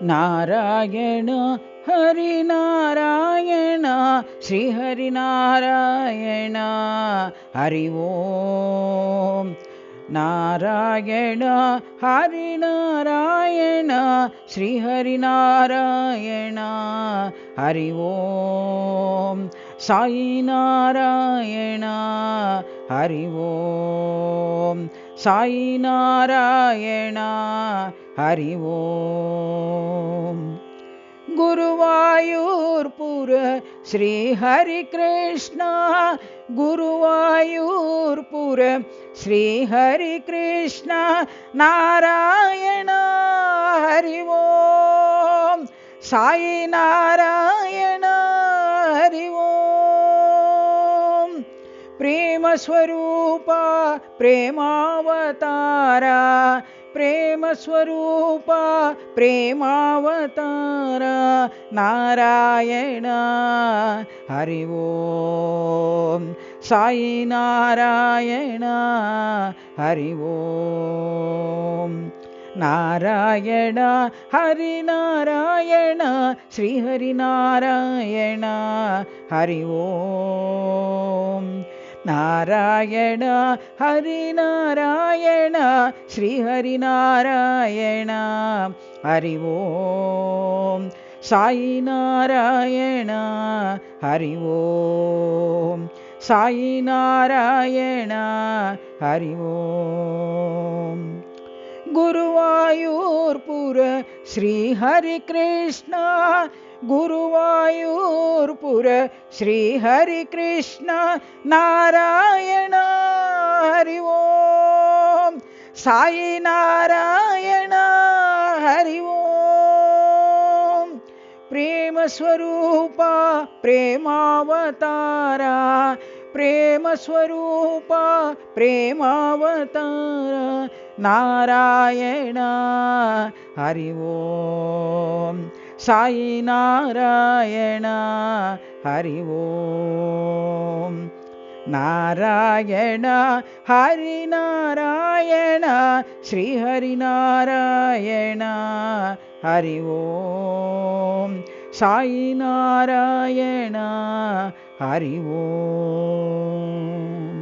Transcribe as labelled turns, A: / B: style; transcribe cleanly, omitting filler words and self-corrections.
A: Narayan Hari Narayan Shri Hari Narayan Hari Om. Narayan Hari Narayan Shri Hari Narayan Hari Om. Sai Narayan Hari Om. Sai Narayan Hari Om. गुरुवायूरपुर Shri Hari Krishna गुरुवायूरपुर Shri Hari Krishna Narayan Hari Om. Sai Narayan Hari Om. Prem Swarupa प्रेमावतारा Prem Swarupa प्रेमावतारा Narayan Hari Om. Sai Narayan Hari Om. Narayan Hari Narayan Shri Hari Narayan Hari Om. Narayan Hari Narayan Shri Hari Narayan Hari Om. Sai Narayan Hari Om. Sai Narayan Hari Om. गुरुवायूरपुर Shri Hari Krishna गुरुवायूरपुर Shri Hari Krishna Narayan Hari Om. Sai Narayan Hari Om. Prem Swarupa प्रेमावतारा Prem Swarupa प्रेमावतारा Narayan Hari Om. Sai Narayan Hari Om. Narayan Hari Narayan Shri Hari Narayan Hari Om. Sai Narayan Hari Om.